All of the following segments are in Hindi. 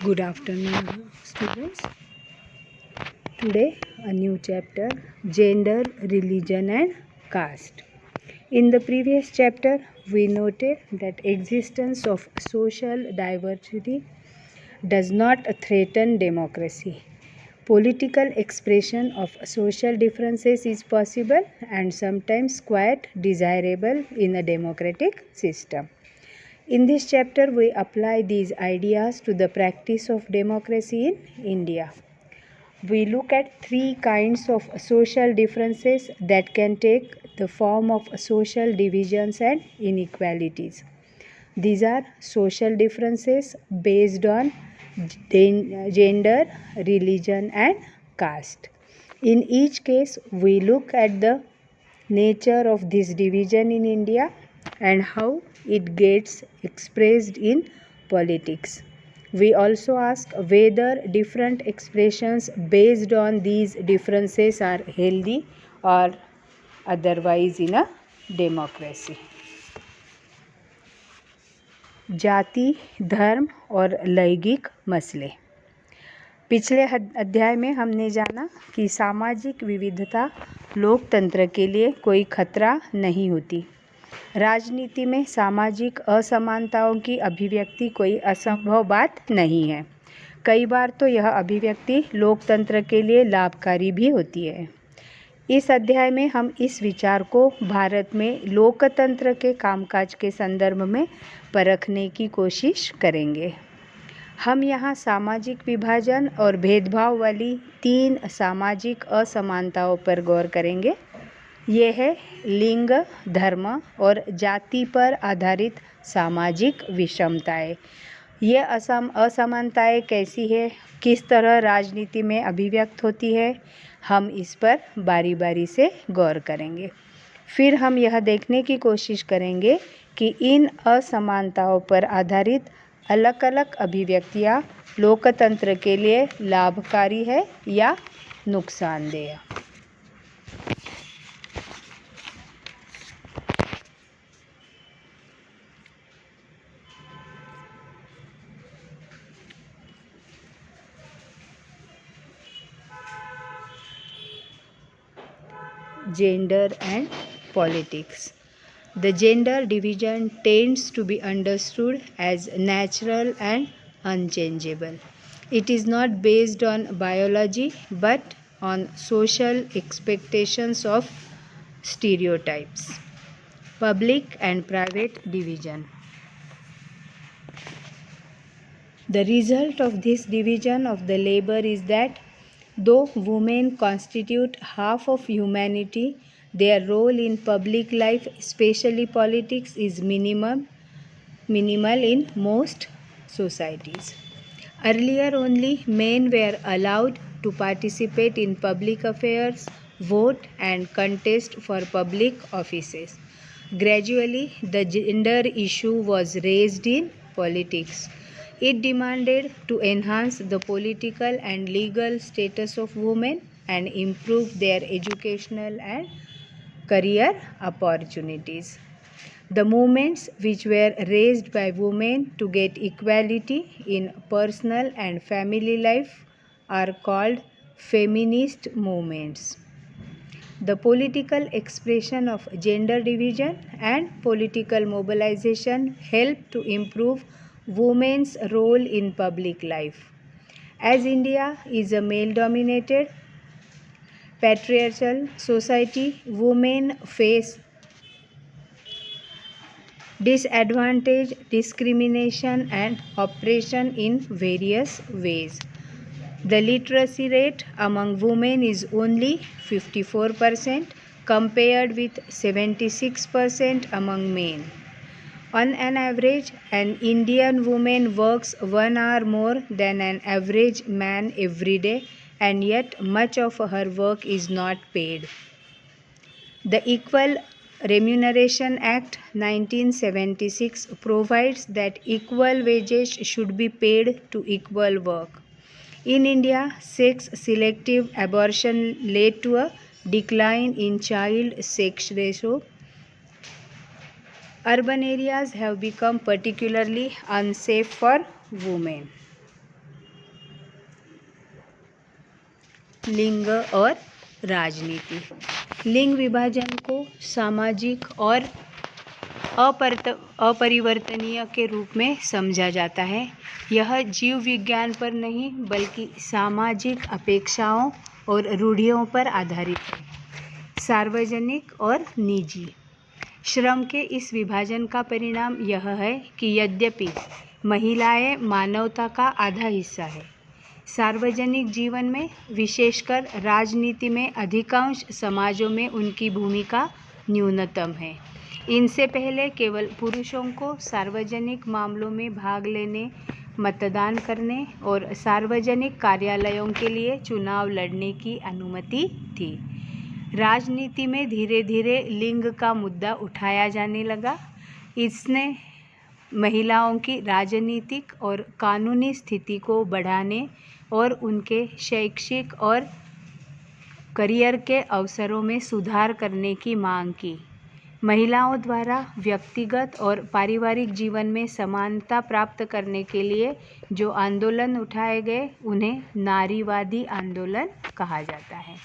Good afternoon, students. Today, a new chapter, Gender, Religion and Caste. In the previous chapter, we noted that existence of social diversity does not threaten democracy. Political expression of social differences is possible and sometimes quite desirable in a democratic system. In this chapter, we apply these ideas to the practice of democracy in India. We look at three kinds of social differences that can take the form of social divisions and inequalities. These are social differences based on gender, religion, and caste. In each case, we look at the nature of this division in India and how it gets expressed in politics. We also ask whether different expressions based on these differences are healthy or otherwise in a democracy. जाति, धर्म और लैंगिक मसले। पिछले अध्याय में हमने जाना कि सामाजिक विविधता लोकतंत्र के लिए कोई खतरा नहीं होती। राजनीति में सामाजिक असमानताओं की अभिव्यक्ति कोई असंभव बात नहीं है। कई बार तो यह अभिव्यक्ति लोकतंत्र के लिए लाभकारी भी होती है। इस अध्याय में हम इस विचार को भारत में लोकतंत्र के कामकाज के संदर्भ में परखने की कोशिश करेंगे। हम यहाँ सामाजिक विभाजन और भेदभाव वाली 3 सामाजिक असमानताओं पर गौर करेंगे। ये है लिंग, धर्म और जाति पर आधारित सामाजिक विषमताएं। ये असमानताएं कैसी है, किस तरह राजनीति में अभिव्यक्त होती है, हम इस पर बारी बारी से गौर करेंगे। फिर हम यह देखने की कोशिश करेंगे कि इन असमानताओं पर आधारित अलग अलग अभिव्यक्तियाँ लोकतंत्र के लिए लाभकारी है या नुकसानदेह। Gender and politics. The gender division tends to be understood as natural and unchangeable. It is not based on biology but on social expectations of stereotypes. Public and private division. The result of this division of the labor is that though women constitute half of humanity, their role in public life, especially politics, is minimal in most societies. Earlier, only men were allowed to participate in public affairs, vote, and contest for public offices. Gradually, the gender issue was raised in politics. It demanded to enhance the political and legal status of women and improve their educational and career opportunities. The movements which were raised by women to get equality in personal and family life are called feminist movements. The political expression of gender division and political mobilization help to improve women's role in public life. As India is a male-dominated, patriarchal society, women face disadvantage, discrimination, and oppression in various ways. The literacy rate among women is only 54% compared with 76% among men. On an average, an Indian woman works 1 hour more than an average man every day, and yet much of her work is not paid. The Equal Remuneration Act 1976 provides that equal wages should be paid to equal work. In India, sex-selective abortion led to a decline in child sex ratio. Urban areas have become particularly unsafe for women. लिंग और राजनीति। लिंग विभाजन को सामाजिक और अपरिवर्तनीय के रूप में समझा जाता है। यह जीव विज्ञान पर नहीं बल्कि सामाजिक अपेक्षाओं और रूढ़ियों पर आधारित है। सार्वजनिक और निजी श्रम के इस विभाजन का परिणाम यह है कि यद्यपि महिलाएं मानवता का आधा हिस्सा है, सार्वजनिक जीवन में विशेषकर राजनीति में अधिकांश समाजों में उनकी भूमिका न्यूनतम है। इनसे पहले केवल पुरुषों को सार्वजनिक मामलों में भाग लेने, मतदान करने और सार्वजनिक कार्यालयों के लिए चुनाव लड़ने की अनुमति थी। राजनीति में धीरे धीरे लिंग का मुद्दा उठाया जाने लगा। इसने महिलाओं की राजनीतिक और कानूनी स्थिति को बढ़ाने और उनके शैक्षिक और करियर के अवसरों में सुधार करने की मांग की। महिलाओं द्वारा व्यक्तिगत और पारिवारिक जीवन में समानता प्राप्त करने के लिए जो आंदोलन उठाए गए उन्हें नारीवादी आंदोलन कहा जाता है।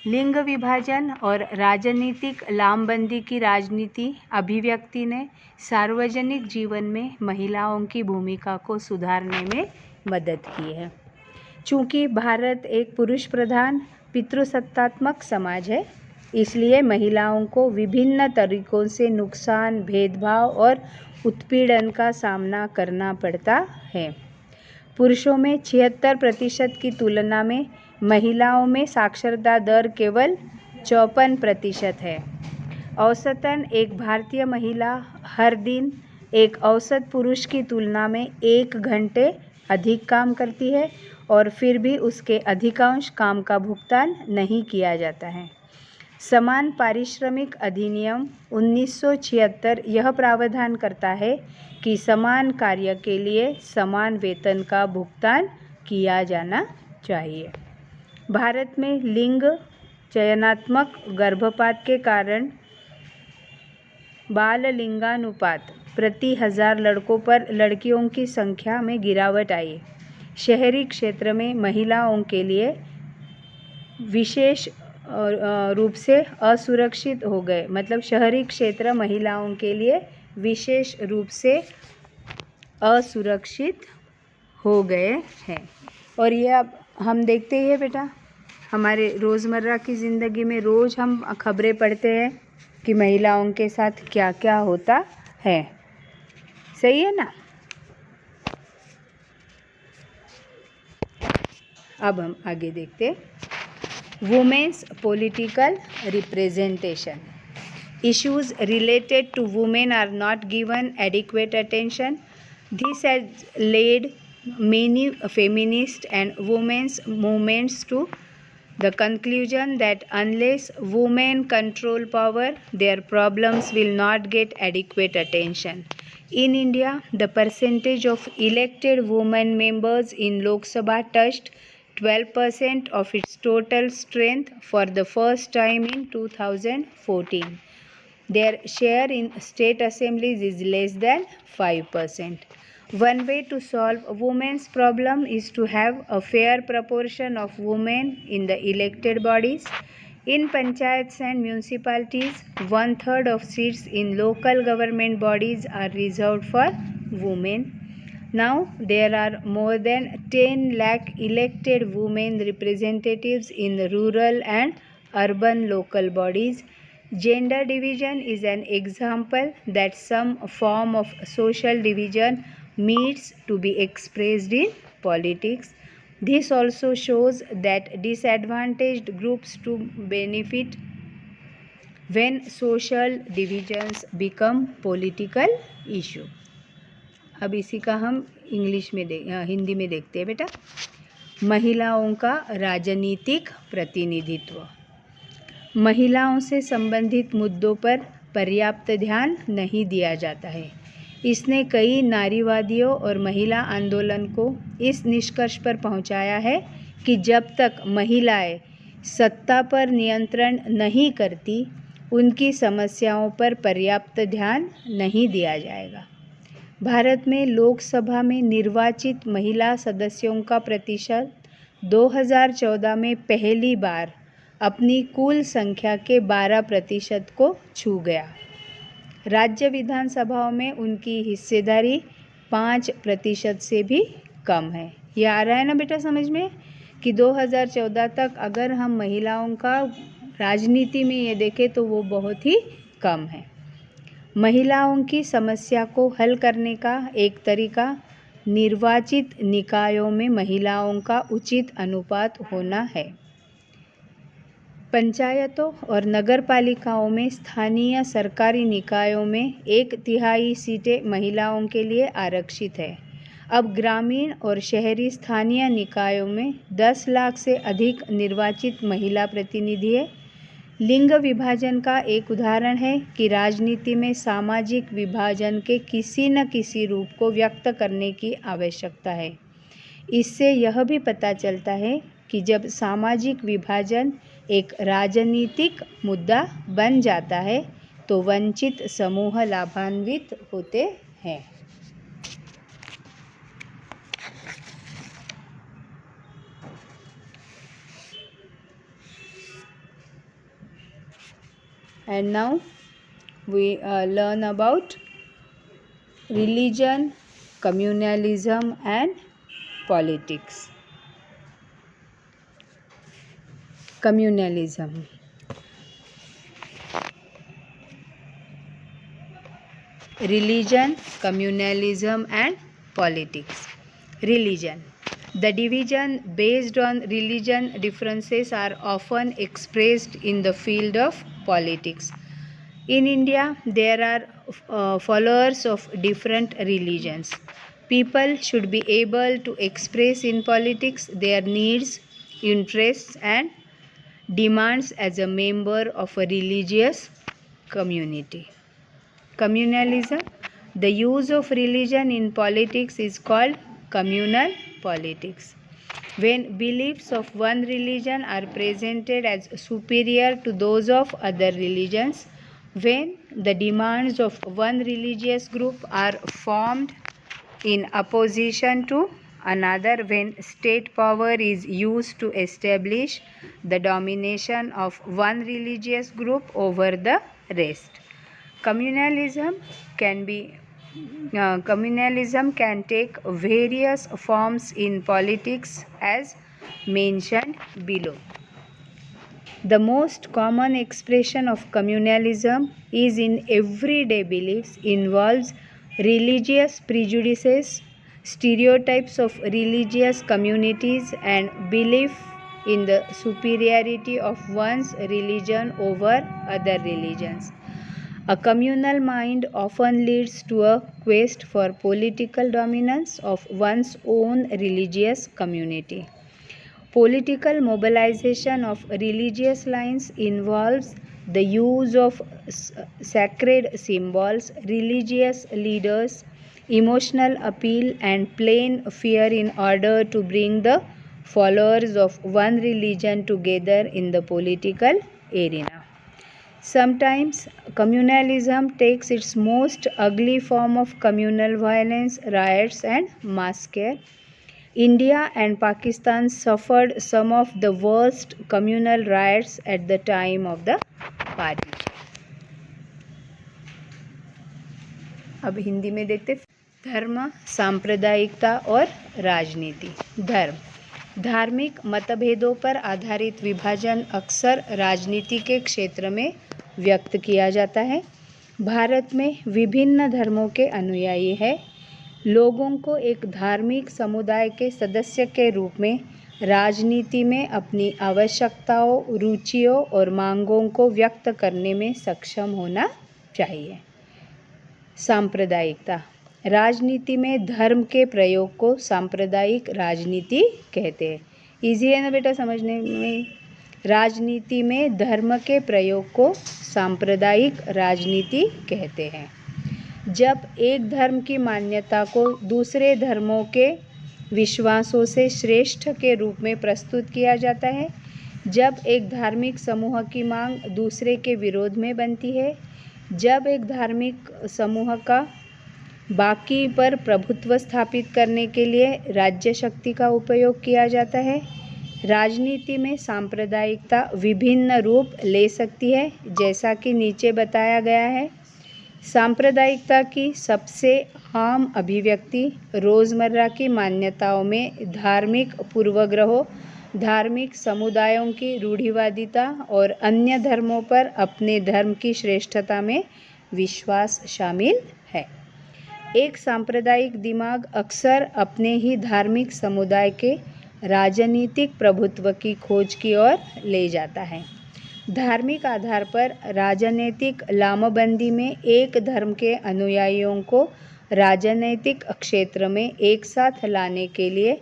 लिंग विभाजन और राजनीतिक लामबंदी की राजनीति अभिव्यक्ति ने सार्वजनिक जीवन में महिलाओं की भूमिका को सुधारने में मदद की है। चूँकि भारत एक पुरुष प्रधान पितृसत्तात्मक समाज है, इसलिए महिलाओं को विभिन्न तरीकों से नुकसान, भेदभाव और उत्पीड़न का सामना करना पड़ता है। पुरुषों में 76% की तुलना में महिलाओं में साक्षरता दर केवल 54% है। औसतन एक भारतीय महिला हर दिन एक औसत पुरुष की तुलना में 1 घंटे अधिक काम करती है और फिर भी उसके अधिकांश काम का भुगतान नहीं किया जाता है। समान पारिश्रमिक अधिनियम 1976 यह प्रावधान करता है कि समान कार्य के लिए समान वेतन का भुगतान किया जाना चाहिए। भारत में लिंग चयनात्मक गर्भपात के कारण बाल लिंगानुपात प्रति 1000 लड़कों पर लड़कियों की संख्या में गिरावट आई। शहरी क्षेत्र में महिलाओं के लिए विशेष रूप से असुरक्षित हो गए, मतलब शहरी क्षेत्र महिलाओं के लिए विशेष रूप से असुरक्षित हो गए हैं। और ये अब हम देखते हैं बेटा, हमारे रोज़मर्रा की ज़िंदगी में रोज़ हम खबरें पढ़ते हैं कि महिलाओं के साथ क्या क्या होता है। सही है ना। अब हम आगे देखते हैं। Women's political representation. Issues related to women are not given adequate attention. This has led many feminist and women's movements to the conclusion that unless women control power, their problems will not get adequate attention. In India, the percentage of elected women members in Lok Sabha touched 12% of its total strength for the first time in 2014. Their share in state assemblies is less than 5%. One way to solve women's problem is to have a fair proportion of women in the elected bodies. In panchayats and municipalities, 1/3 of seats in local government bodies are reserved for women. Now there are more than 10 lakh elected women representatives in rural and urban local bodies. Gender division is an example that some form of social division needs to be expressed in politics. This also shows that disadvantaged groups to benefit when social divisions become political issue. अब इसी का हम हिंदी में देखते हैं बेटा। महिलाओं का राजनीतिक प्रतिनिधित्व। महिलाओं से संबंधित मुद्दों पर पर्याप्त ध्यान नहीं दिया जाता है। इसने कई नारीवादियों और महिला आंदोलन को इस निष्कर्ष पर पहुंचाया है कि जब तक महिलाएं सत्ता पर नियंत्रण नहीं करती, उनकी समस्याओं पर पर्याप्त ध्यान नहीं दिया जाएगा। भारत में लोकसभा में निर्वाचित महिला सदस्यों का प्रतिशत 2014 में पहली बार अपनी कुल संख्या के 12% को छू गया। राज्य विधानसभाओं में उनकी हिस्सेदारी 5% से भी कम है। ये आ रहा है ना बेटा समझ में कि 2014 तक अगर हम महिलाओं का राजनीति में ये देखें तो वो बहुत ही कम है। महिलाओं की समस्या को हल करने का एक तरीका निर्वाचित निकायों में महिलाओं का उचित अनुपात होना है। पंचायतों और नगरपालिकाओं में स्थानीय सरकारी निकायों में 1/3 सीटें महिलाओं के लिए आरक्षित है। अब ग्रामीण और शहरी स्थानीय निकायों में 10 लाख से अधिक निर्वाचित महिला प्रतिनिधि है। लिंग विभाजन का एक उदाहरण है कि राजनीति में सामाजिक विभाजन के किसी न किसी रूप को व्यक्त करने की आवश्यकता है। इससे यह भी पता चलता है कि जब सामाजिक विभाजन एक राजनीतिक मुद्दा बन जाता है तो वंचित समूह लाभान्वित होते हैं। And now we learn about religion, communalism and politics. Communalism. Religion, communalism and politics. Religion. The division based on religion differences are often expressed in the field of politics. In India, there are followers of different religions. People should be able to express in politics their needs, interests and demands as a member of a religious community. Communalism. The use of religion in politics is called communal politics. When beliefs of one religion are presented as superior to those of other religions, when the demands of one religious group are formed in opposition to another, when state power is used to establish the domination of one religious group over the rest. Communalism can take various forms in politics as mentioned below. The most common expression of communalism is in everyday beliefs, involves religious prejudices, stereotypes of religious communities and belief in the superiority of one's religion over other religions. A communal mind often leads to a quest for political dominance of one's own religious community. Political mobilization of religious lines involves the use of sacred symbols, religious leaders, emotional appeal and plain fear in order to bring the followers of one religion together in the political arena. Sometimes communalism takes its most ugly form of communal violence, riots and mass scare. India and Pakistan suffered some of the worst communal riots at the time of the partition. अब हिंदी में देखते धर्म, सांप्रदायिकता और राजनीति। धर्म, धार्मिक मतभेदों पर आधारित विभाजन अक्सर राजनीति के क्षेत्र में व्यक्त किया जाता है। भारत में विभिन्न धर्मों के अनुयायी हैं। लोगों को एक धार्मिक समुदाय के सदस्य के रूप में राजनीति में अपनी आवश्यकताओं, रुचियों और मांगों को व्यक्त करने में सक्षम होना चाहिए। सांप्रदायिकता, राजनीति में धर्म के प्रयोग को सांप्रदायिक राजनीति कहते हैं। इजी है ना बेटा समझने में। राजनीति में धर्म के प्रयोग को सांप्रदायिक राजनीति कहते हैं। जब एक धर्म की मान्यता को दूसरे धर्मों के विश्वासों से श्रेष्ठ के रूप में प्रस्तुत किया जाता है, जब एक धार्मिक समूह की मांग दूसरे के विरोध में बनती है, जब एक धार्मिक समूह का बाकी पर प्रभुत्व स्थापित करने के लिए राज्य शक्ति का उपयोग किया जाता है, राजनीति में सांप्रदायिकता विभिन्न रूप ले सकती है, जैसा कि नीचे बताया गया है। सांप्रदायिकता की सबसे आम अभिव्यक्ति रोज़मर्रा की मान्यताओं में धार्मिक पूर्वग्रहों, धार्मिक समुदायों की रूढ़िवादिता और अन्य धर्मों पर अपने धर्म की श्रेष्ठता में विश्वास शामिल है। एक सांप्रदायिक दिमाग अक्सर अपने ही धार्मिक समुदाय के राजनीतिक प्रभुत्व की खोज की ओर ले जाता है। धार्मिक आधार पर राजनीतिक लामबंदी में एक धर्म के अनुयायियों को राजनीतिक क्षेत्र में एक साथ लाने के लिए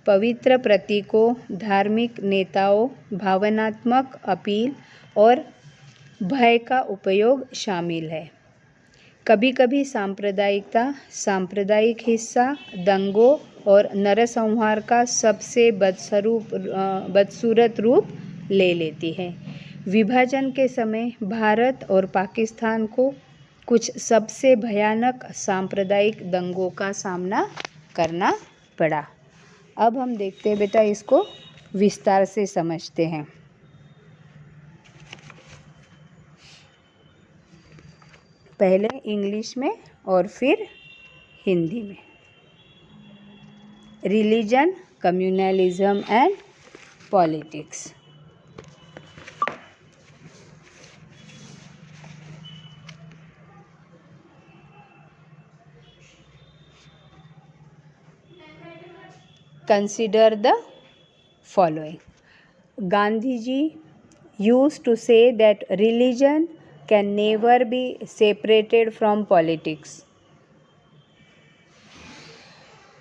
पवित्र प्रतीकों, धार्मिक नेताओं, भावनात्मक अपील और भय का उपयोग शामिल है। कभी कभी सांप्रदायिकता सांप्रदायिक हिंसा, दंगों और नरसंहार का सबसे बदसूरत रूप ले लेती है। विभाजन के समय भारत और पाकिस्तान को कुछ सबसे भयानक सांप्रदायिक दंगों का सामना करना पड़ा। अब हम देखते हैं बेटा, इसको विस्तार से समझते हैं। पहले इंग्लिश में और फिर हिंदी में। Religion, communalism and politics. Consider the following. Gandhiji used to say that religion can never be separated from politics.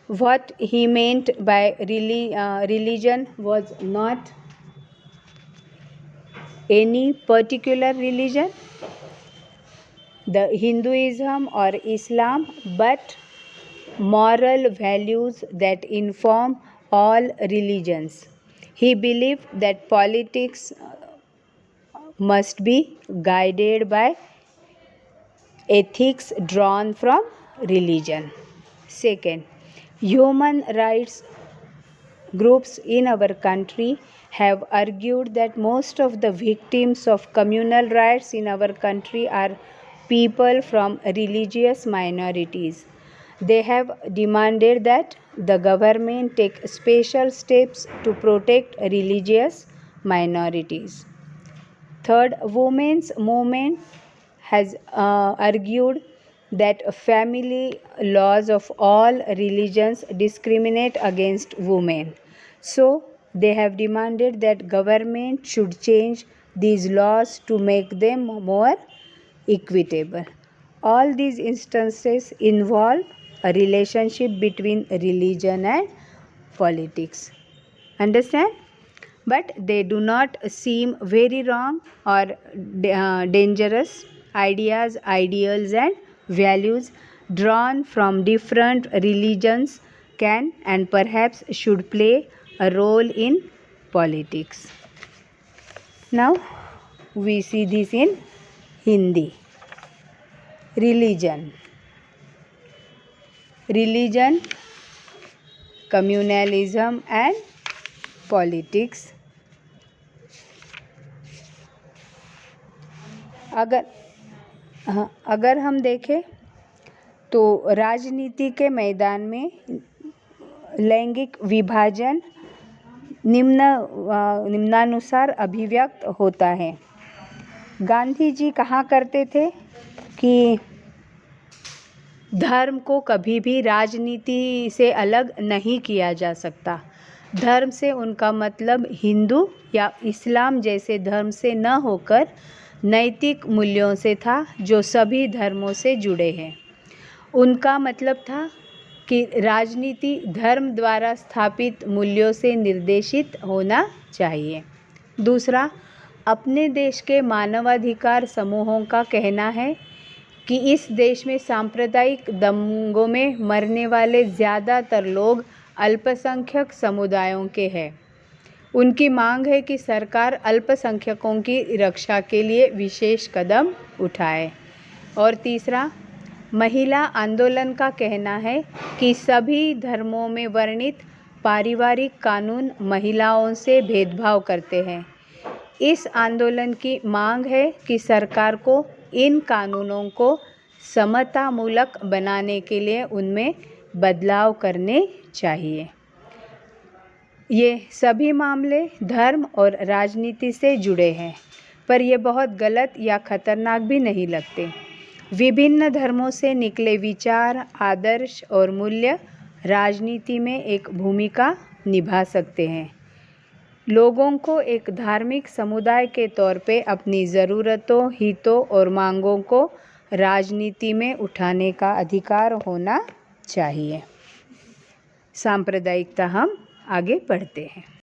What he meant by religion was not any particular religion, the Hinduism or Islam, but moral values that inform all religions. He believed that politics must be guided by ethics drawn from religion. Second, human rights groups in our country have argued that most of the victims of communal riots in our country are people from religious minorities. They have demanded that the government take special steps to protect religious minorities. Third, women's movement has argued that family laws of all religions discriminate against women. So, they have demanded that government should change these laws to make them more equitable. All these instances involve a relationship between religion and politics. Understand? But they do not seem very wrong or dangerous. Ideas, ideals and values drawn from different religions can and perhaps should play a role in politics. Now we see this in Hindi. Religion, communalism and politics. अगर हम देखें तो राजनीति के मैदान में लैंगिक विभाजन निम्नानुसार अभिव्यक्त होता है। गांधी जी कहा करते थे कि धर्म को कभी भी राजनीति से अलग नहीं किया जा सकता। धर्म से उनका मतलब हिंदू या इस्लाम जैसे धर्म से न होकर नैतिक मूल्यों से था जो सभी धर्मों से जुड़े हैं। उनका मतलब था कि राजनीति धर्म द्वारा स्थापित मूल्यों से निर्देशित होना चाहिए। दूसरा, अपने देश के मानवाधिकार समूहों का कहना है कि इस देश में सांप्रदायिक दंगों में मरने वाले ज़्यादातर लोग अल्पसंख्यक समुदायों के हैं। उनकी मांग है कि सरकार अल्पसंख्यकों की रक्षा के लिए विशेष कदम उठाए। और तीसरा, महिला आंदोलन का कहना है कि सभी धर्मों में वर्णित पारिवारिक कानून महिलाओं से भेदभाव करते हैं। इस आंदोलन की मांग है कि सरकार को इन कानूनों को समतामूलक बनाने के लिए उनमें बदलाव करने चाहिए। ये सभी मामले धर्म और राजनीति से जुड़े हैं, पर ये बहुत गलत या खतरनाक भी नहीं लगते। विभिन्न धर्मों से निकले विचार, आदर्श और मूल्य राजनीति में एक भूमिका निभा सकते हैं। लोगों को एक धार्मिक समुदाय के तौर पे अपनी ज़रूरतों, हितों और मांगों को राजनीति में उठाने का अधिकार होना चाहिए। सांप्रदायिकता हम आगे पढ़ते हैं।